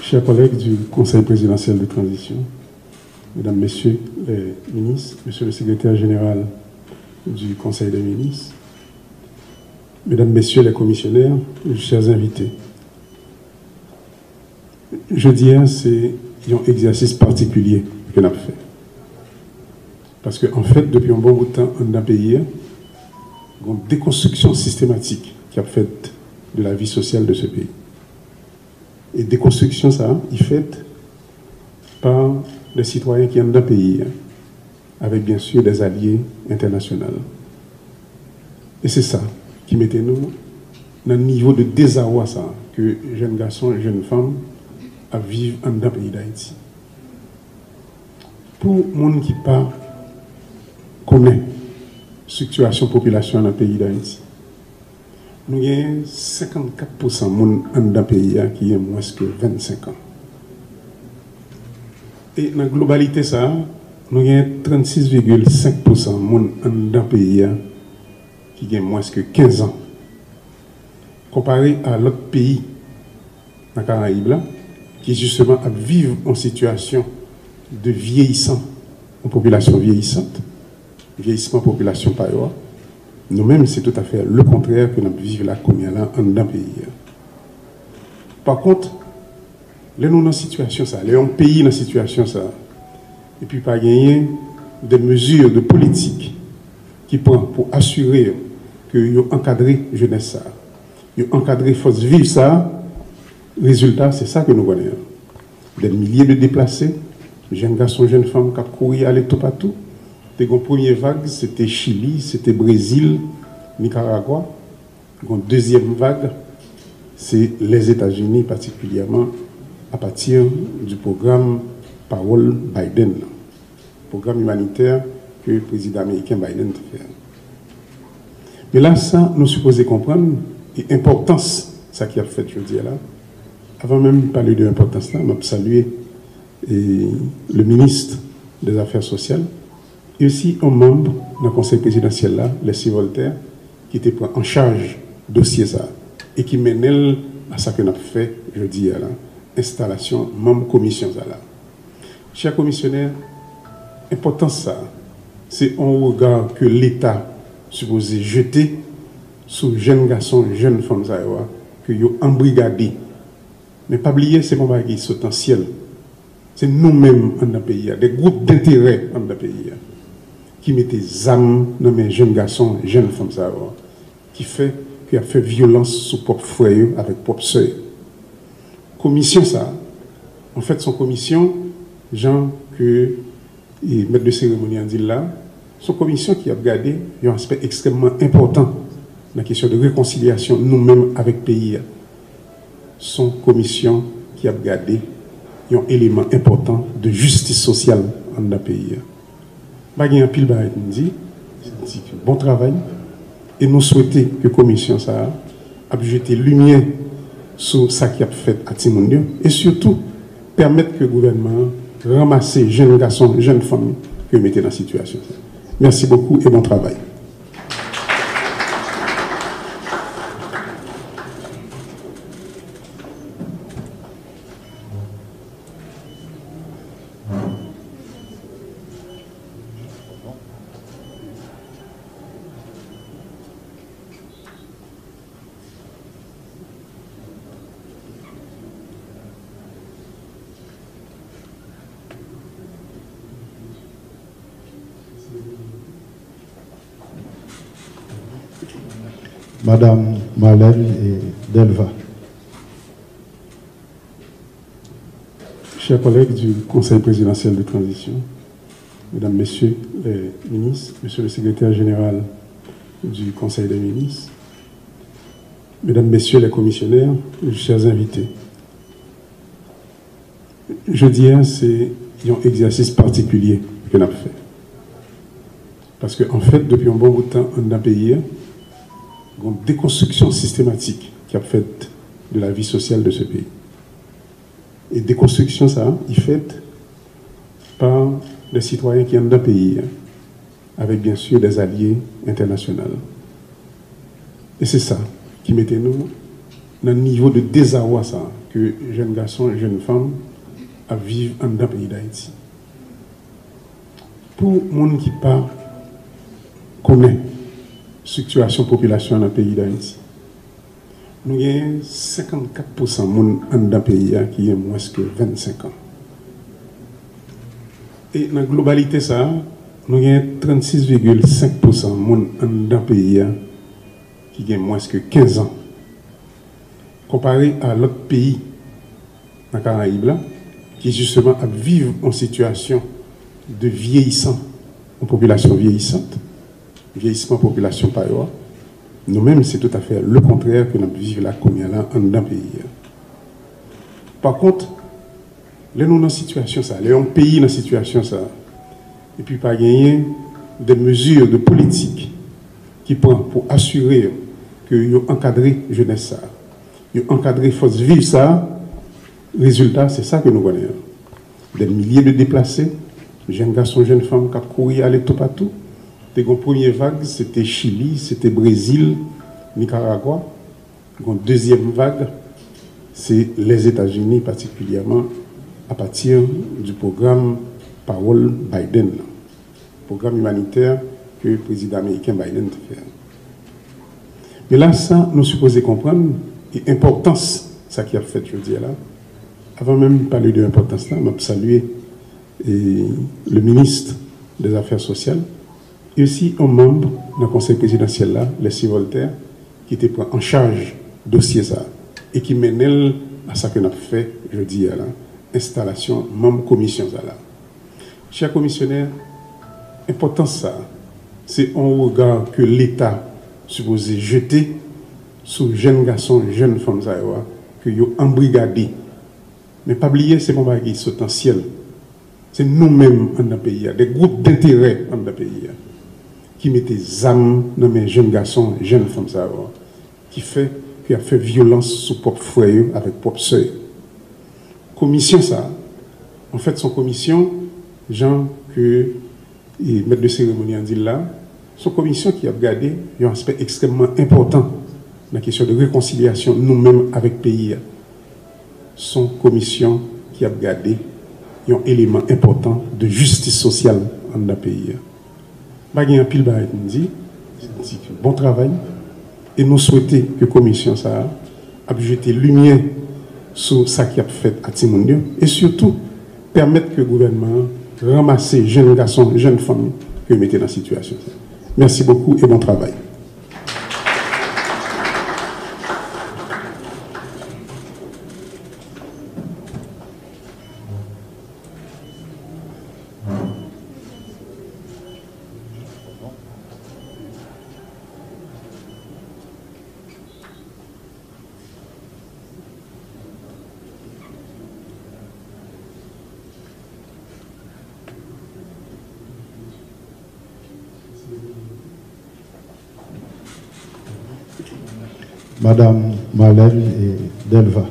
Chers collègues du Conseil présidentiel de transition, Mesdames, Messieurs les ministres, Monsieur le secrétaire général du Conseil des ministres, Mesdames, Messieurs les commissionnaires, chers invités, jeudi, c'est un exercice particulier que nous avons fait. Parce qu'en fait, depuis un bon bout de temps, on a payé une déconstruction systématique qui a fait de la vie sociale de ce pays. Et déconstruction, ça, est faite par les citoyens qui ont dans le pays, avec bien sûr des alliés internationaux. Et c'est ça qui mettait nous dans le niveau de désarroi ça, que jeunes garçons et jeunes femmes vivent dans le pays d'Haïti. Pour les gens qui ne connaissent la situation de la population dans le pays d'Haïti, nous avons 54% de gens dans le pays qui ont moins que 25 ans. Et dans la globalité, ça, nous avons 36,5% de gens dans le pays qui ont moins que 15 ans. Comparé à l'autre pays, dans la Caraïbe, qui justement vivent en situation de vieillissant, en population vieillissante, vieillissement de population par ailleurs. Nous-mêmes, c'est tout à fait le contraire que nous vivons là, comme il y a là, dans le pays. Par contre, nous sommes dans cette situation, ça, nous sommes pays dans cette situation, ça, et puis pas gagner des mesures de politique qui prennent pour assurer que nous encadré la jeunesse, ça, nous encadré la force vive, ça, résultat, c'est ça que nous connaissons. Des milliers de déplacés, jeunes garçons, jeunes femmes qui courent aller tout partout. La première vague, c'était Chili, c'était Brésil, Nicaragua. La deuxième vague, c'est les États-Unis, particulièrement à partir du programme Parole Biden, programme humanitaire que le président américain Biden a fait. Mais là, ça, nous supposons comprendre l'importance de ce qu'il a fait, je veux dire là. Avant même de parler de l'importance, je vais saluer le ministre des Affaires sociales et aussi un membre du conseil présidentiel, là, Leslie Voltaire, qui était en charge du dossier ça et qui mène à ce que nous avons fait, je dis là, installation, membre commission ça là. Chers commissionnaires, l'importance ça, c'est un regard que l'État supposé jeter sur les jeunes garçons, jeunes femmes ça que ils ont embrigadé. Mais pas oublier, c'est mon bagage potentiel. C'est nous-mêmes dans le pays, des groupes d'intérêt dans le pays, qui mettent des âmes dans mes jeunes garçons, jeunes femmes, qui a fait violence sur propre frère avec propre soeur. Commission, ça, en fait, son commission, gens que les maîtres de cérémonie ont dit là, son commission qui a regardé un aspect extrêmement important dans la question de réconciliation, nous-mêmes avec le pays. Son commission qui a regardé un élément important de justice sociale dans le pays. Il y a un pile dit bon travail et nous souhaitons que la commission ça a jeté lumière sur ce qui a fait à Timondio et surtout permettre que le gouvernement ramasse les jeunes garçons, jeunes femmes que mettez dans la situation. Merci beaucoup et bon travail. Madame Marlène et Delva. Chers collègues du Conseil présidentiel de transition, Mesdames, Messieurs les ministres, Monsieur le secrétaire général du Conseil des ministres, Mesdames, Messieurs les commissionnaires, chers invités, jeudi, c'est un exercice particulier que nous avons fait. Parce qu'en fait, depuis un bon bout de temps, on a payé une déconstruction systématique qui a fait de la vie sociale de ce pays. Et déconstruction, ça, est faite par les citoyens qui ont dans le pays, avec bien sûr des alliés internationaux. Et c'est ça qui mettait nous dans le niveau de désarroi ça, que jeunes garçons et jeunes femmes à vivre dans le pays d'Haïti. Pour les gens qui ne connaissent pas la situation de la population dans le pays d'Haïti, nous avons 54% de gens dans le pays qui ont moins que 25 ans. Et dans la globalité, ça, nous avons 36,5% de gens dans le pays qui ont moins que 15 ans. Comparé à l'autre pays dans les Caraïbes, qui justement vivent en situation de vieillissement, en population vieillissante, vieillissement population par ailleurs, nous-mêmes, c'est tout à fait le contraire que nous vivons là, comme là, dans le pays. Par contre, là, nous dans situation ça, là, on pays dans situation ça, et puis pas gagner des mesures de politique qui prend pour assurer que vous encadrez jeunesse ça, vous encadrez force vive ça. Résultat, c'est ça que nous voyons. Des milliers de déplacés, jeunes garçons, jeunes femmes qui courent aller tout partout. La première vague, c'était Chili, c'était Brésil, Nicaragua. La deuxième vague, c'est les États-Unis, particulièrement à partir du programme Parole Biden, programme humanitaire que le président américain Biden a fait. Mais là, ça, nous supposons comprendre l'importance de ce qu'il a fait, je dis là. Avant même de parler de l'importance, je vais saluer le ministre des Affaires sociales et aussi un membre du conseil présidentiel, là, Leslie Voltaire, qui était en charge du dossier ça et qui mène à ce que nous avons fait, je dis là, installation, membre commission ça là. Chers commissionnaires, l'importance ça, c'est un regard que l'État supposé jeter sur les jeunes garçons, les jeunes femmes que ils ont embrigadés. Mais pas oublier, c'est mon bagage potentiel. C'est nous-mêmes dans le pays, des groupes d'intérêt dans le pays, qui mettent des âmes dans mes jeunes garçons, jeunes femmes, qui a fait violence sur propre frère avec propre sœur. Commission, ça, en fait, son commission, Jean, que le maître de cérémonie en dit là, son commission qui a regardé un aspect extrêmement important dans la question de réconciliation, nous-mêmes avec le pays. Son commission qui a regardé un élément important de justice sociale dans le pays. Il y a un pile dit bon travail et nous souhaitons que la commission ça a jeté lumière sur ce qui a fait à Timondio et surtout permettre que le gouvernement ramasse jeunes garçons, jeunes femmes que mettez dans la situation. Merci beaucoup et bon travail. Madame Malène et Delva.